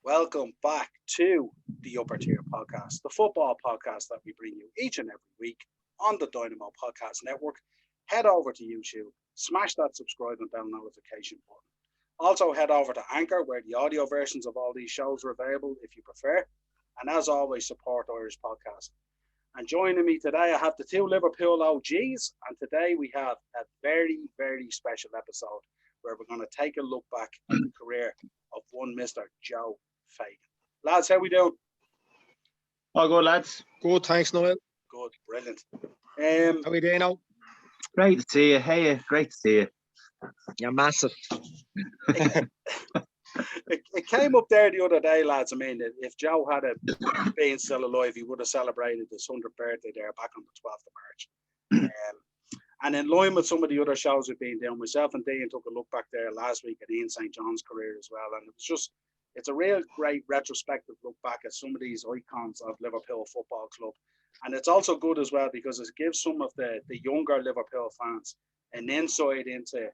Welcome back to the Upper Tier Podcast, the football podcast that we bring you each and every week on the Dynamo Podcast Network. Head over to YouTube, smash that subscribe and bell notification button. Also head over to Anchor, where the audio versions of all these shows are available if you prefer. And as always, support Irish podcast. And joining me today, I have the two Liverpool OGs. And today we have a very, very special episode where we're going to take a look back at the career of one Mr. Joe Fagan. Lads, how we doing? All good, lads. Good, thanks, Noel. Good, brilliant. How we doing now? Great to see you. Hey, great to see you. You're massive. It came up there the other day, lads. I mean, if Joe had been still alive, he would have celebrated his 100th birthday there back on the 12th of March. And in line with some of the other shows we've been doing, myself and Dean took a look back there last week at Ian St. John's career as well. And it's a real great retrospective look back at some of these icons of Liverpool Football Club. And it's also good as well because it gives some of the younger Liverpool fans an insight into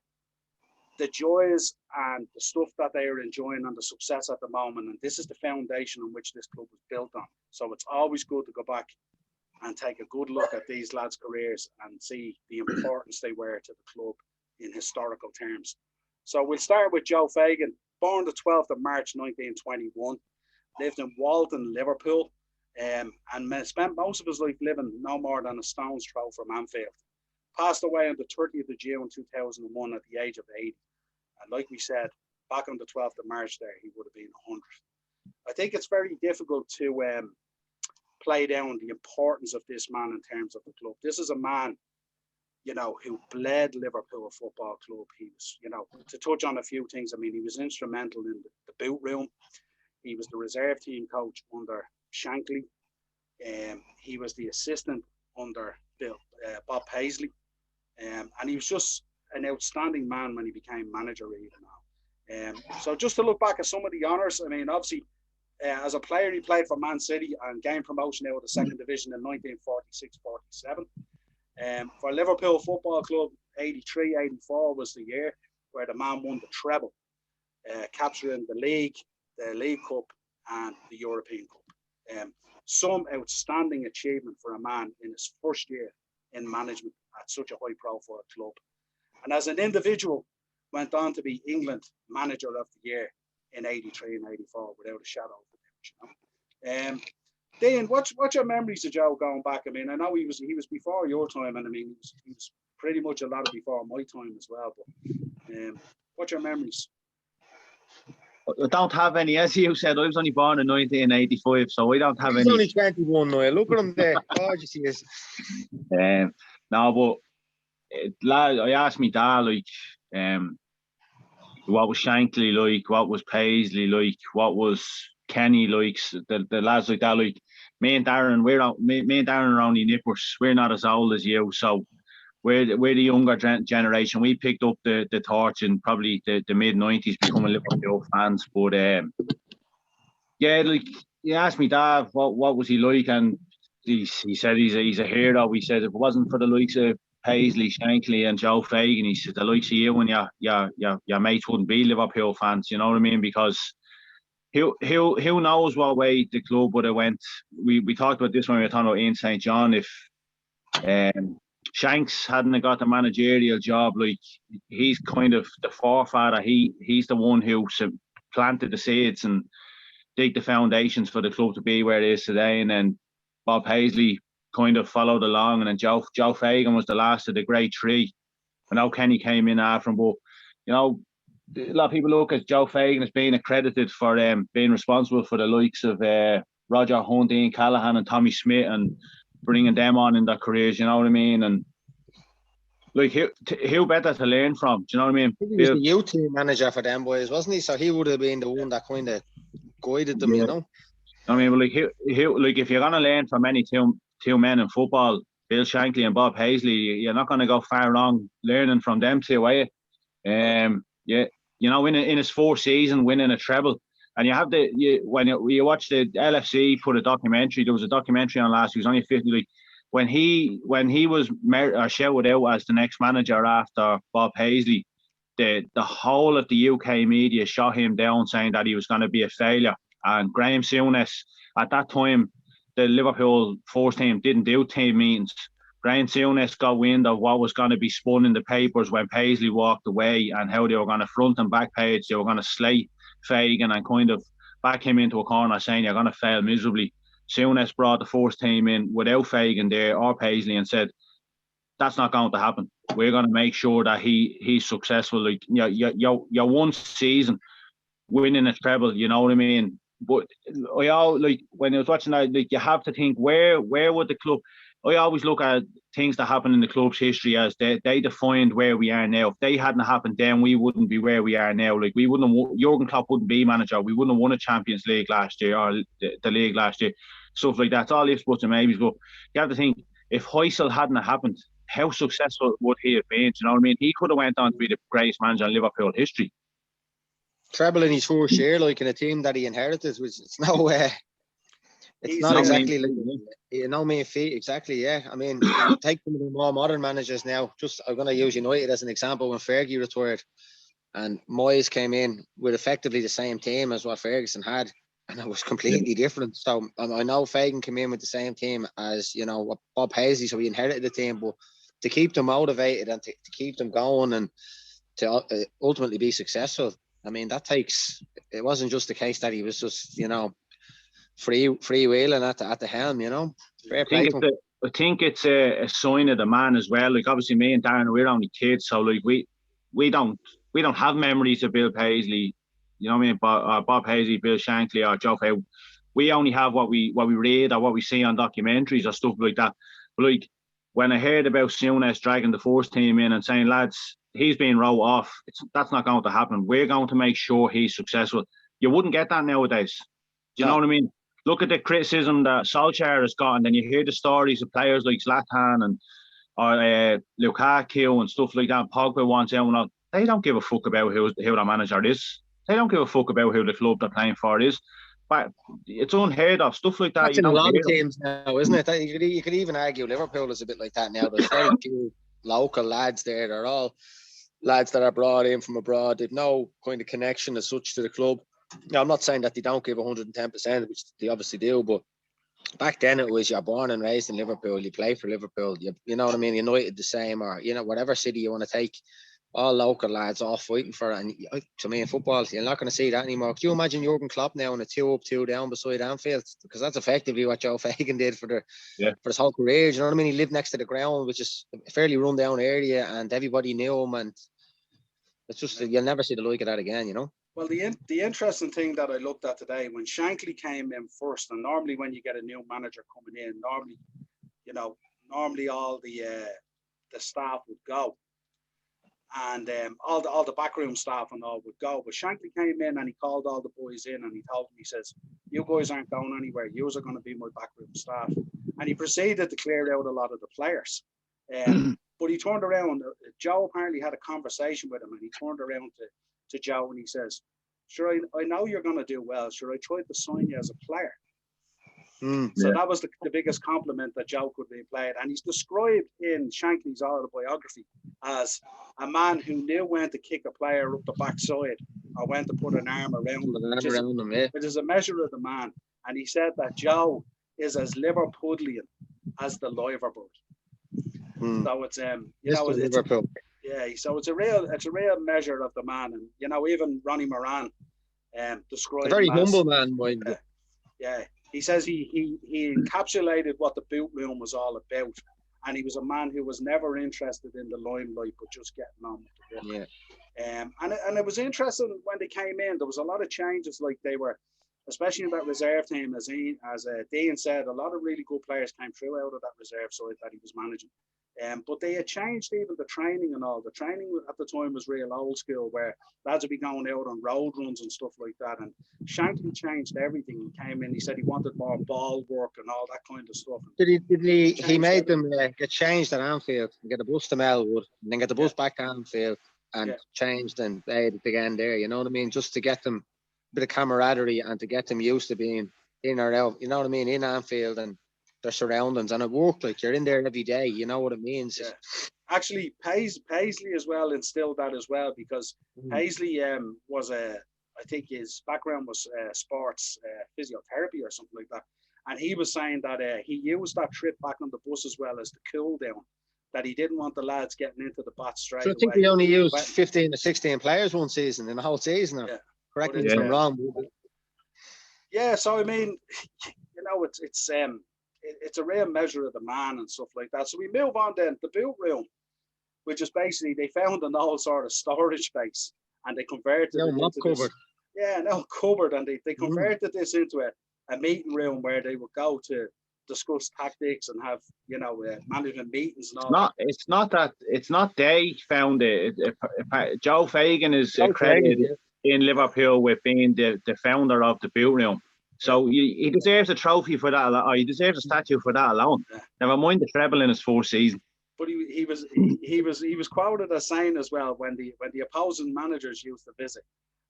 the joys and the stuff that they are enjoying and the success at the moment. And this is the foundation on which this club was built on. So it's always good to go back and take a good look at these lads' careers and see the importance they were to the club in historical terms. So we'll start with Joe Fagan, born the 12th of March 1921, lived in Walton, Liverpool, and spent most of his life living no more than a stone's throw from Anfield. Passed away on the 30th of June 2001 at the age of 80. And like we said, back on the 12th of March there, he would have been 100. I think it's very difficult to play down the importance of this man in terms of the club. This is a man, who bled Liverpool Football Club. He was, to touch on a few things, I mean, he was instrumental in the boot room. He was the reserve team coach under Shankly. He was the assistant under Bob Paisley. And he was just an outstanding man when he became manager even now. So just to look back at some of the honours, I mean, obviously, as a player, he played for Man City and gained promotion out of the second division in 1946-47. For Liverpool Football Club, 83-84 was the year where the man won the treble, capturing the League Cup and the European Cup. Some outstanding achievement for a man in his first year in management at such a high-profile club. And as an individual, went on to be England Manager of the Year in 83 and 84 without a shadow of a doubt. Dean, what's your memories of Joe going back? I mean, I know he was before your time, and I mean he was pretty much a lot before my time as well. But what's your memories? I don't have any. As you said, I was only born in 1985, so I don't have any. He's only 21 now. Look at him there. Gorgeous he is. No, but lad, I asked me dad, what was Shankly like? What was Paisley like? What was Kenny like? The lads like that, like me and Darren, me and Darren are only nippers. We're not as old as you, so we're the younger generation. We picked up the torch in probably the mid 90s, becoming Liverpool fans. But yeah, like you asked me dad, what was he like? And he said he's a hero. We said if it wasn't for the likes of Paisley, Shankly and Joe Fagan, he said the likes of you and your mates wouldn't be Liverpool fans, you know what I mean? Because who knows what way the club would have went. We talked about this when we were talking about Ian St. John. If Shanks hadn't got the managerial job, like he's kind of the forefather. He's the one who planted the seeds and dig the foundations for the club to be where it is today. And then Bob Paisley kind of followed along, and then Joe Fagan was the last of the great three. I know Kenny came in after him, but a lot of people look at Joe Fagan as being accredited for being responsible for the likes of Roger Hunt, Ian Callaghan and Tommy Smith and bringing them on in their careers, you know what I mean? And like who better to learn from, do you know what I mean? He was the youth team manager for them boys, wasn't he? So he would have been the one that kind of guided them, I mean, like if you're gonna learn from any two men in football, Bill Shankly and Bob Paisley, you're not gonna go far wrong learning from them two, are you? In his fourth season, winning a treble, and you have when you watch the LFC put a documentary. There was a documentary on last. He was only 50. Like when he was shouted out as the next manager after Bob Paisley, the whole of the UK media shot him down, saying that he was going to be a failure. And Graham Souness, at that time, the Liverpool first team didn't do team meetings. Graham Souness got wind of what was going to be spun in the papers when Paisley walked away and how they were going to front and back page. They were going to slate Fagan and kind of back him into a corner saying you're going to fail miserably. Souness brought the first team in without Fagan there or Paisley and said, that's not going to happen. We're going to make sure that he's successful. Like, your one season winning a treble, you know what I mean? But like when I was watching that, like you have to think where would the club. I always look at things that happen in the club's history as they defined where we are now. If they hadn't happened then, we wouldn't be where we are now. Like we wouldn't have, Jurgen Klopp wouldn't be manager. We wouldn't have won a Champions League last year or the league last year. Stuff like that. It's all ifs, buts and maybes. But you have to think, if Heysel hadn't happened, how successful would he have been? Do you know what I mean? He could have went on to be the greatest manager in Liverpool history. Treble in his first year, like in a team that he inherited, which it's no way. It's not exactly like no mean feat, exactly. Yeah, I mean, you take some of the more modern managers now. Just I'm going to use United as an example. When Fergie retired, and Moyes came in with effectively the same team as what Ferguson had, and it was completely different. So I know Fagan came in with the same team as Bob Paisley, so he inherited the team, but to keep them motivated and to keep them going and to ultimately be successful, I mean, that takes. It wasn't just the case that he was just free wheeling at the helm, Fair play to him. I think it's a sign of the man as well. Like obviously, me and Darren, we're only kids, so like we don't have memories of Bill Paisley, you know what I mean? Bob Paisley, Bill Shankly, or Joe Howe. We only have what we read or what we see on documentaries or stuff like that. But like when I heard about Souness dragging the first team in and saying, lads, he's being wrote off, that's not going to happen. We're going to make sure he's successful. You wouldn't get that nowadays. Do you know what I mean? Look at the criticism that Solskjaer has got, and then you hear the stories of players like Zlatan and Lukaku and stuff like that. Pogba wants out and all. They don't give a fuck about who their manager is. They don't give a fuck about who the club they're playing for is. But it's unheard of. Stuff like that. That's in a lot of teams now, isn't it? You could even argue Liverpool is a bit like that now. There's very few local lads there. They're all lads that are brought in from abroad. They've no kind of connection as such to the club. Now, I'm not saying that they don't give 110%, which they obviously do, but back then it was you're born and raised in Liverpool, you play for Liverpool, you know what I mean? United the same, or whatever city you want to take, all local lads all fighting for it. And to me in football, you're not going to see that anymore. Can you imagine Jurgen Klopp now in a 2 up, 2 down beside Anfield? Because that's effectively what Joe Fagan did for his whole career. You know what I mean? He lived next to the ground, which is a fairly run down area, and everybody knew him, and it's just you'll never see the like of that again, Well, the interesting thing that I looked at today, when Shankly came in first, and normally when you get a new manager coming in, normally all the staff would go, and all the backroom staff and all would go. But Shankly came in and he called all the boys in and he told them, he says, "You guys aren't going anywhere. You are going to be my backroom staff." And he proceeded to clear out a lot of the players. But he turned around. Joe apparently had a conversation with him, and he turned around to Joe and he says, "Sure, I know you're going to do well. Sure, I tried to sign you as a player." So that was the biggest compliment that Joe could be played. And he's described in Shankly's autobiography as a man who knew when to kick a player up the backside or when to put an arm around them, which is a measure of the man. And he said that Joe is as Liverpudlian as the Liverpool. So it's Liverpool. So it's a real measure of the man. And even Ronnie Moran described a very humble man, mind you. He says he encapsulated what the boot room was all about, and he was a man who was never interested in the limelight but just getting on with the work. And it was interesting when they came in. There was a lot of changes, like they were, especially in that reserve team, as Dean said, a lot of really good players came through out of that reserve side that he was managing. But they had changed even the training and all. The training at the time was real old school, where lads would be going out on road runs and stuff like that. And Shankly changed everything. He came in, he said he wanted more ball work and all that kind of stuff. He made them get changed at Anfield and get a bus to Melwood and then get the bus back to Anfield and changed and played again there, you know what I mean? Just to get them a bit of camaraderie and to get them used to being in or out, you know what I mean, in Anfield and their surroundings, and it worked. Like you're in there every day, you know what it means. Actually, Paisley as well instilled that as well, because Paisley was a I think his background was sports physiotherapy or something like that. And he was saying that he used that trip back on the bus as well as the cool down, that he didn't want the lads getting into the bat straight So I think away. we only used 15 or 16 players one season in the whole season. Yeah. Correct me if I'm wrong. Yeah, so I mean, you know, it's a real measure of the man and stuff like that. So we move on then the boot room, which is basically they found an old sort of storage space and they converted it into this. Yeah, no cupboard, and they converted this into a meeting room where they would go to discuss tactics and have, you know, management meetings and all. It's not they found it. Joe Fagan is credited in Liverpool with being the founder of the boot room. So he deserves a trophy for that. Or he deserves a statue for that alone. Yeah. Never mind the treble in his fourth season. But he was quoted as saying as well, when the opposing managers used to visit,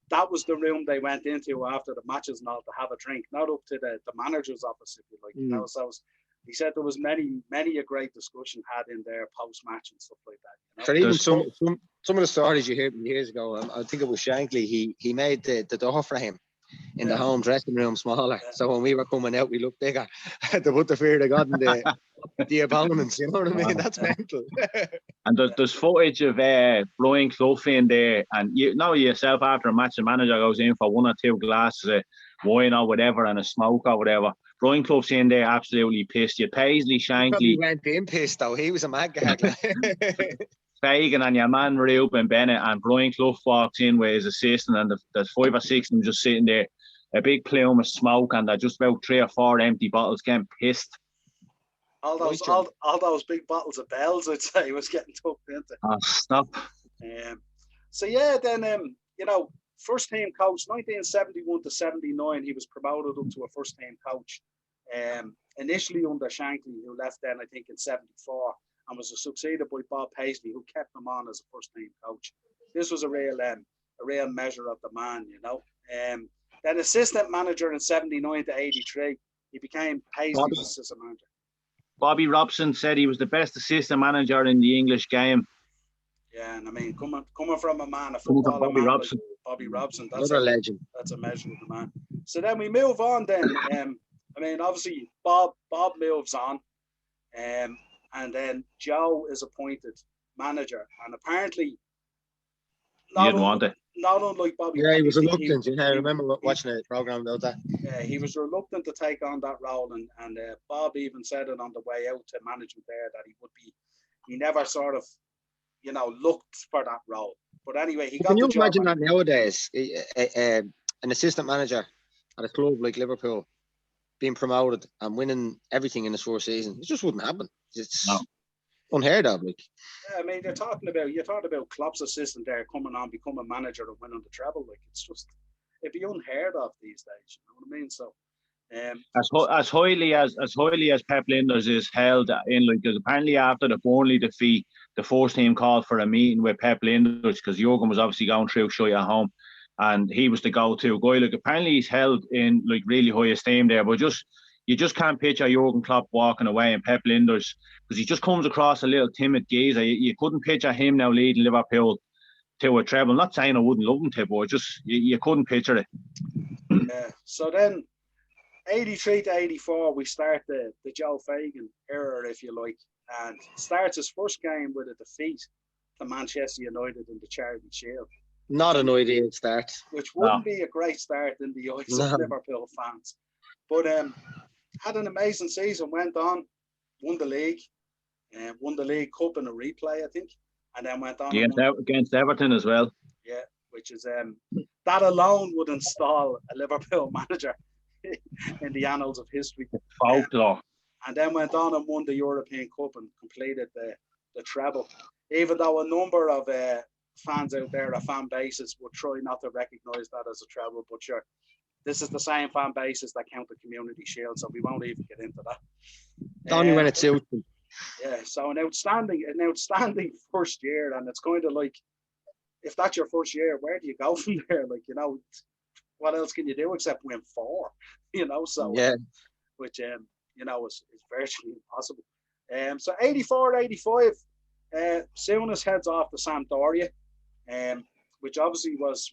that was the room they went into after the matches and all to have a drink, not up to the manager's office, if you like. You know, so he said there was many a great discussion had in there post match and stuff like that. You know? For even some of the stories you heard years ago, I think it was Shankly. He made the door for him in the home dressing room smaller. Yeah. So when we were coming out, we looked bigger. To put the fear of God in the opponents, you know what I mean? That's mental. And there's footage of Brian Clough in there, and you know yourself after a match, the manager goes in for 1 or 2 glasses of wine or whatever and a smoke or whatever. Brian Clough's in there absolutely pissed. You Paisley, Shankly. He went in pissed though. He was a mad guy. Fagan and your man Ruben Bennett, and Brian Clough walks in with his assistant, and there's 5 or 6 of them just sitting there, a big plume of smoke, and they're just about 3 or 4 empty bottles getting pissed. All those big bottles of bells, I'd say, was getting tucked into. Oh, stop. So yeah, then you know, first team coach, 1971 to 79, he was promoted up to a first team coach. Initially under Shankly, who left then I think in 74, and was succeeded by Bob Paisley, who kept him on as a first team coach. This was a real measure of the man, you know. Then assistant manager in 79 to 83, he became Paisley's assistant manager. Bobby Robson said he was the best assistant manager in the English game. Yeah, and I mean, coming from a man, a footballer, Bobby Robson. Like Bobby Robson, that's a legend. That's a measure of the man. So then we move on. Then, I mean, obviously Bob moves on, and then Joe is appointed manager, and apparently, not unlike Bobby. Yeah, he was reluctant. I remember watching a program about that. Yeah, he was reluctant to take on that role, and Bob even said it on the way out to management there that he never sort of, you know, looked for that role. But anyway, he got the job. Can you imagine that nowadays? An assistant manager at a club like Liverpool being promoted and winning everything in his first season. It just wouldn't happen. It's unheard of. Like. Yeah, I mean, you're talking about Klopp's assistant there coming on, becoming a manager and winning the treble. Like, it'd be unheard of these days. You know what I mean? So, as highly as Pep Lijnders is held in, like, because apparently after the Burnley defeat, the first team called for a meeting with Pep Lijnders because Jurgen was obviously going through shit at home, and he was the go-to guy. Like, apparently he's held in like really high esteem there, but you just can't picture Jurgen Klopp walking away and Pep Lijnders, because he just comes across a little timid geezer. You couldn't picture him now leading Liverpool to a treble. Not saying I wouldn't love him to, but you couldn't picture it. Yeah. So then, 83 to 84, we start the Joe Fagan era, if you like, and starts his first game with a defeat to Manchester United in the Charity Shield. Not an ideal start. Which wouldn't be a great start in the eyes of Liverpool fans. But had an amazing season, went on, won the league cup in a replay, I think, and then went on against Everton as well. Yeah, which is that alone would install a Liverpool manager in the annals of history. And then went on and won the European Cup and completed the treble. Even though a number of fans out there, fan bases, would try not to recognise that as a treble, but sure, this is the same fan bases that count the Community Shield, so we won't even get into that. Only when it suits them. Yeah, so an outstanding first year, and it's kind of like, if that's your first year, where do you go from there? Like, you know, what else can you do except win 4? You know, so yeah, which you know is virtually impossible. So 84, 85, Souness heads off to Sampdoria. which obviously was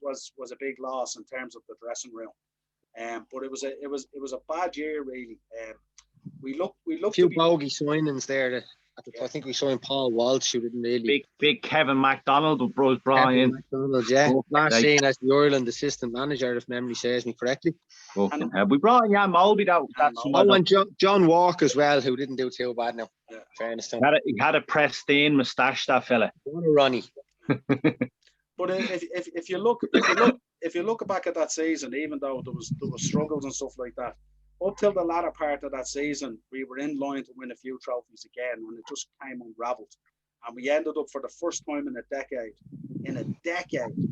a big loss in terms of the dressing room. But it was a bad year really. We look a few bogey signings there. I think we signed Paul Walsh, who didn't really. Big Kevin MacDonald was brought in. MacDonald, yeah. Last seen as the Ireland assistant manager, if memory serves me correctly. We brought in Jan Mulby. And John Walk as well, who didn't do too bad now. Yeah. Fairness to him. He had a pristine moustache, that fella. What a Ronnie. But if you look back at that season, even though there was struggles and stuff like that, up till the latter part of that season, we were in line to win a few trophies again, and it just came unravelled. And we ended up for the first time in a decade,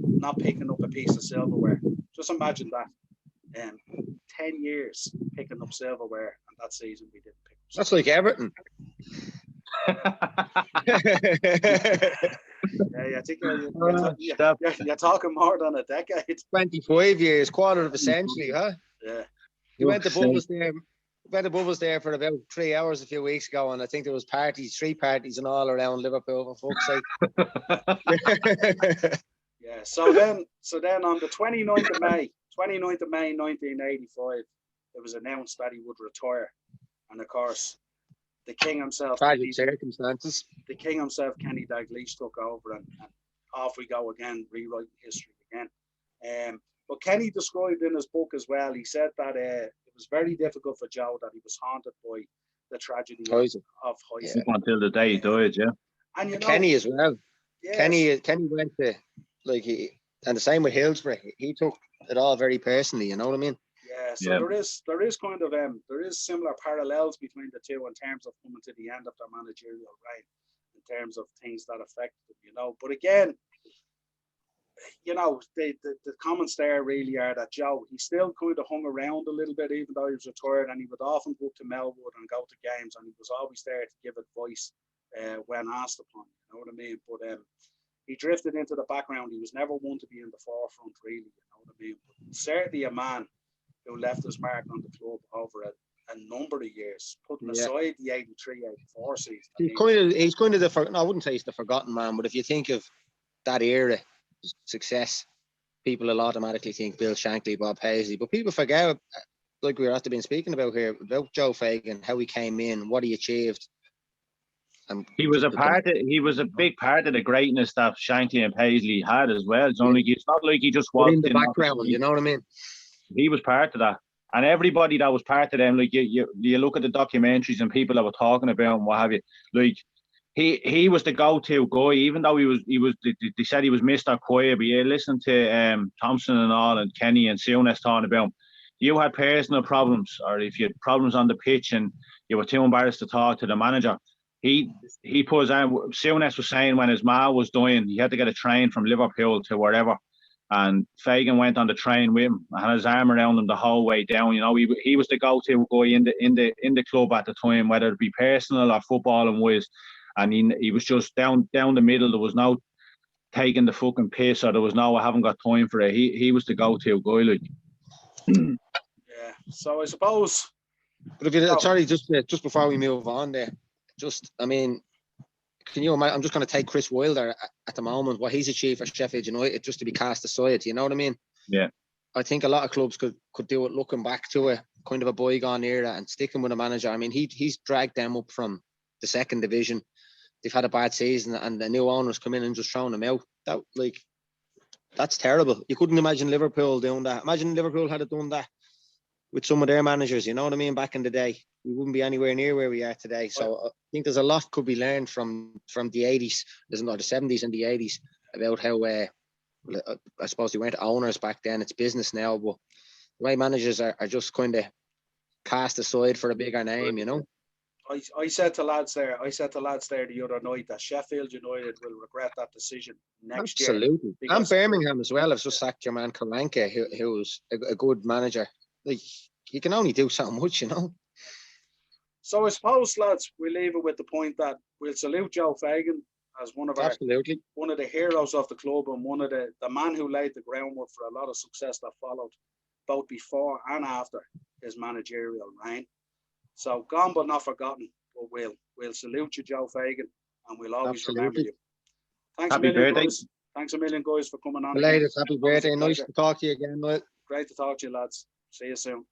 not picking up a piece of silverware. Just imagine that. 10 years picking up silverware, and that season we didn't pick up. That's like Everton. I think you're talking more than a decade. 25 years, quarter of a century, huh? Yeah. You went to Bubbles there for about 3 hours a few weeks ago, and I think there was 3 parties and all around Liverpool, for fuck's sake. Yeah. So then on the 29th of May 1985, it was announced that he would retire, and of course, the king himself. Tragic circumstances. The king himself, Kenny Dalglish, took over, and off we go again, rewriting history again. But Kenny described in his book as well, he said that it was very difficult for Joe, that he was haunted by the tragedy of Heysel. Yeah. Until the day he died, yeah. And Kenny as well. Yes. Kenny went to, and the same with Hillsbury. He took it all very personally, you know what I mean? Yeah, so there is kind of there is similar parallels between the two in terms of coming to the end of their managerial reign, in terms of things that affect them, you know. But again, you know, the comments there really are that Joe, he still kind of hung around a little bit, even though he was retired, and he would often go up to Melwood and go to games, and he was always there to give advice when asked upon, you know what I mean? But he drifted into the background. He was never one to be in the forefront, really, you know what I mean? But certainly a man who left his mark on the club over a number of years, putting aside the 83-84 season. He's kind of I wouldn't say he's the forgotten man, but if you think of that era, success, people will automatically think Bill Shankly, Bob Paisley, but people forget, like we're after been speaking about here, about Joe Fagan, how he came in, what he achieved. And he was a big part of the greatness that Shankly and Paisley had as well. It's not like he just walked in the background, you know what I mean? He was part of that. And everybody that was part of them, like you look at the documentaries and people that were talking about him, what have you, like he was the go-to guy, even though he was they said he was Mr. Quiet, but you listen to Thompson and all, and Kenny and Souness talking about him. You had personal problems, or if you had problems on the pitch and you were too embarrassed to talk to the manager, he put his arm. Souness was saying when his ma was dying, he had to get a train from Liverpool to wherever, and Fagan went on the train with him and had his arm around him the whole way down. You know, he was the go-to guy in the club at the time, whether it be personal or footballing wise. And he was just down the middle. There was no taking the fucking piss, or there was no I haven't got time for it. He was the go-to guy, like. Yeah. So I suppose. But if you sorry, just before we move on there, I mean, can you imagine? I'm just going to take Chris Wilder at the moment, what he's achieved for Sheffield United, just to be cast aside. You know what I mean? Yeah. I think a lot of clubs could do it, looking back to a kind of a bygone era and sticking with a manager. I mean, he's dragged them up from the second division. They've had a bad season, and the new owners come in and just thrown them out. That's terrible. You couldn't imagine Liverpool doing that. Imagine Liverpool had done that with some of their managers. You know what I mean? Back in the day, we wouldn't be anywhere near where we are today. So I think there's a lot could be learned from the 80s, the 70s and the 80s, about how I suppose they weren't owners back then. It's business now, but the way managers are just kind of cast aside for a bigger name. You know. I said to lads there the other night that Sheffield United will regret that decision next year. Absolutely. And Birmingham as well have just sacked your man Karanka, who's a good manager. Like, he can only do so much, you know. So I suppose, lads, we leave it with the point that we'll salute Joe Fagan as one of the heroes of the club, and one of the man who laid the groundwork for a lot of success that followed both before and after his managerial reign. So gone but not forgotten. But we'll salute you, Joe Fagan, and we'll always remember you. Thanks Happy birthday. Thanks a million, guys, for coming on. Delighted. Happy birthday. a Nice pleasure. to talk to you again, Noel. Great to talk to you, lads. See you soon.